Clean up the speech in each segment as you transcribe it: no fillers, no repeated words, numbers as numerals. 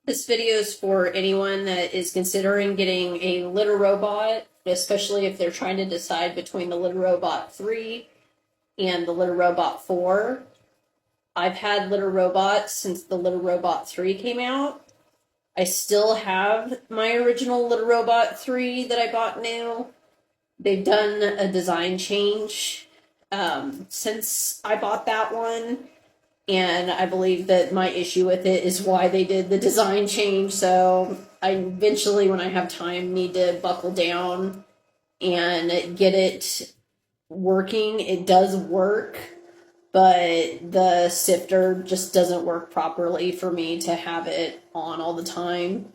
This video is for anyone that is considering getting a litter robot, especially if they're trying to decide between the Litter Robot 3 and the Litter Robot 4. I've had litter robots since the Litter Robot 3 came out. I still have my original Litter Robot 3 that I bought new. They've done a design change since I bought that one. And I believe that my issue with it is why they did the design change. So I eventually, when I have time, need to buckle down and get it working. It does work, but the sifter just doesn't work properly for me to have it on all the time.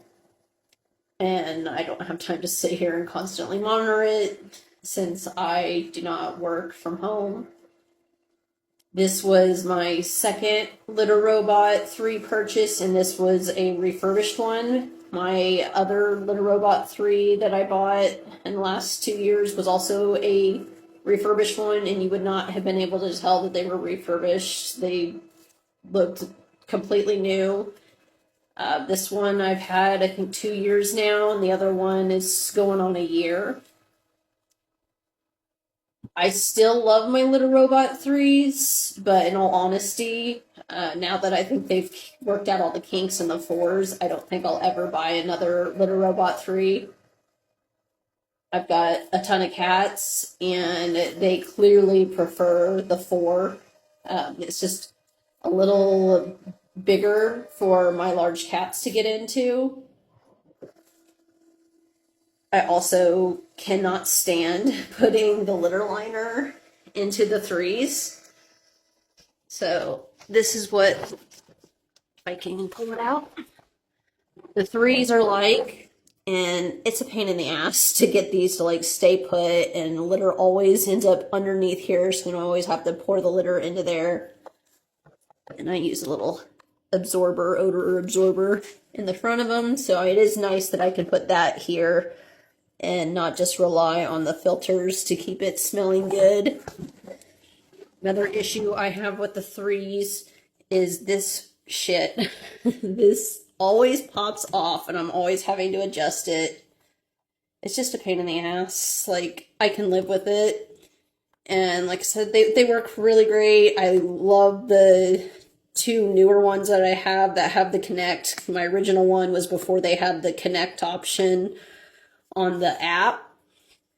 And I don't have time to sit here and constantly monitor it since I do not work from home. This was my second Litter Robot 3 purchase, and this was a refurbished one. My other Litter Robot 3 that I bought in the last 2 years was also a refurbished one, and you would not have been able to tell that they were refurbished. They looked completely new. This one I've had, I think, 2 years now, and the other one is going on a year. I still love my Litter Robot 3s, but in all honesty, now that I think they've worked out all the kinks in the 4s, I don't think I'll ever buy another Litter Robot 3. I've got a ton of cats, and they clearly prefer the 4. It's just a little bigger for my large cats to get into. I also cannot stand putting the litter liner into the 3s. So this is what, if I can pull it out, the 3s are like, and it's a pain in the ass to get these to like stay put, and litter always ends up underneath here, so I always have to pour the litter into there. And I use a little odor absorber in the front of them, so it is nice that I can put that here and not just rely on the filters to keep it smelling good. Another issue I have with the 3s is this shit. This always pops off and I'm always having to adjust it. It's just a pain in the ass. Like, I can live with it. And like I said, they work really great. I love the 2 newer ones that I have that have the Connect. My original one was before they had the Connect option on the app.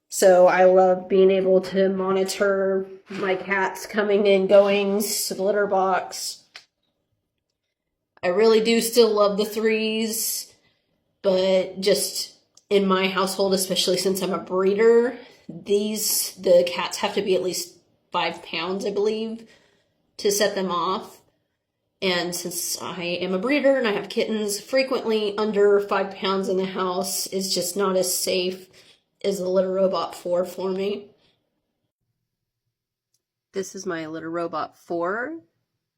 So I love being able to monitor my cats coming and goings to the litter box. I really do still love the 3s, but just in my household, especially since I'm a breeder, the cats have to be at least 5 pounds, I believe, to set them off. And since I am a breeder and I have kittens, frequently under 5 pounds in the house is just not as safe as the Litter Robot 4 for me. This is my Litter Robot 4,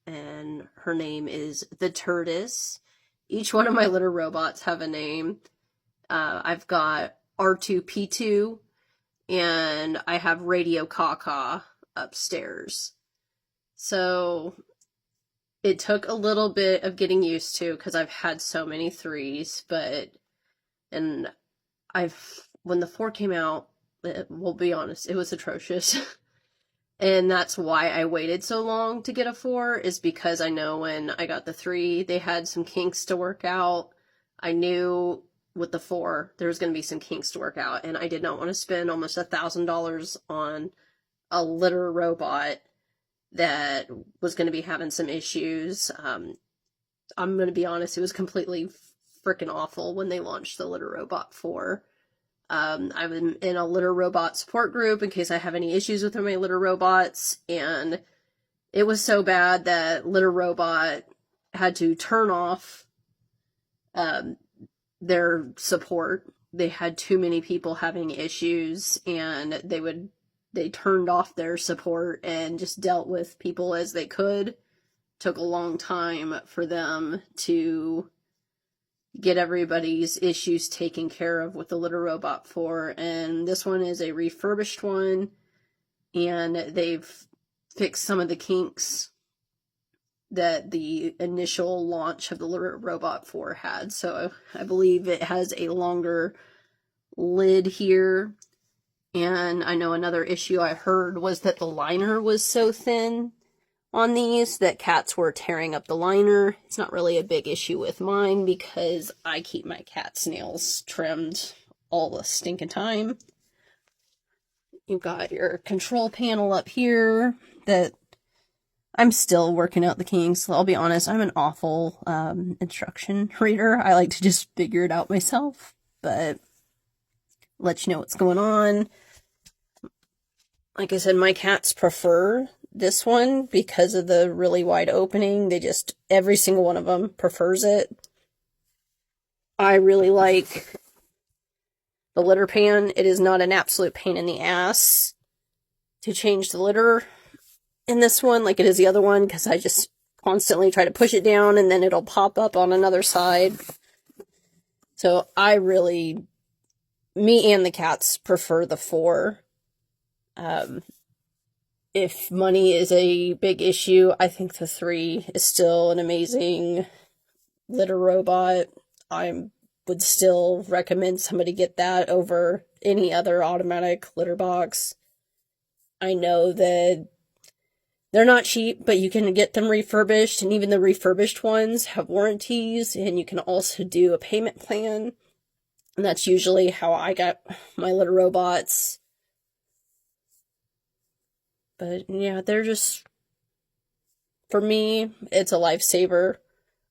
and her name is the Turtis. Each one of my litter robots have a name. I've got R2-P2, and I have Radio Caw upstairs. So it took a little bit of getting used to because I've had so many 3s, and when the 4 came out, we'll be honest, it was atrocious. And that's why I waited so long to get a 4, is because I know when I got the 3, they had some kinks to work out. I knew with the 4, there was going to be some kinks to work out, and I did not want to spend almost $1,000 on a litter robot that was going to be having some issues. I'm going to be honest, it was completely freaking awful when they launched the Litter Robot 4. I'm in a litter robot support group in case I have any issues with my litter robots, and it was so bad that Litter Robot had to turn off their support. They had too many people having issues, and they turned off their support and just dealt with people as they could. Took a long time for them to get everybody's issues taken care of with the Litter Robot 4, and this one is a refurbished one, and they've fixed some of the kinks that the initial launch of the Litter Robot 4 had. So I believe it has a longer lid here. And I know another issue I heard was that the liner was so thin on these that cats were tearing up the liner. It's not really a big issue with mine because I keep my cat's nails trimmed all the stinking time. You've got your control panel up here that I'm still working out the kinks. I'll be honest, I'm an awful instruction reader. I like to just figure it out myself, but let you know what's going on. Like I said, my cats prefer this one because of the really wide opening. Every single one of them prefers it. I really like the litter pan. It is not an absolute pain in the ass to change the litter in this one like it is the other one, because I just constantly try to push it down and then it'll pop up on another side. So me and the cats prefer the 4. If money is a big issue, I think the 3 is still an amazing litter robot. I would still recommend somebody get that over any other automatic litter box. I know that they're not cheap, but you can get them refurbished, and even the refurbished ones have warranties, and you can also do a payment plan. And that's usually how I got my litter robots. But yeah, they're just, for me, it's a lifesaver.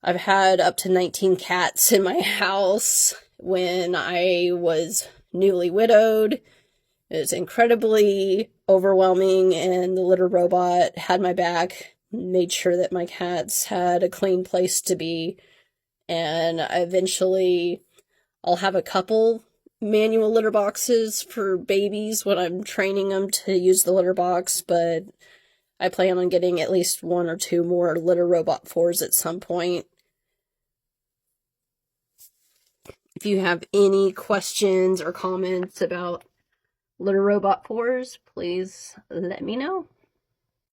I've had up to 19 cats in my house when I was newly widowed. It was incredibly overwhelming, and the litter robot had my back, made sure that my cats had a clean place to be. And eventually I'll have a couple manual litter boxes for babies when I'm training them to use the litter box, but I plan on getting at least 1 or 2 more Litter Robot 4s at some point. If you have any questions or comments about Litter Robot 4s, please let me know.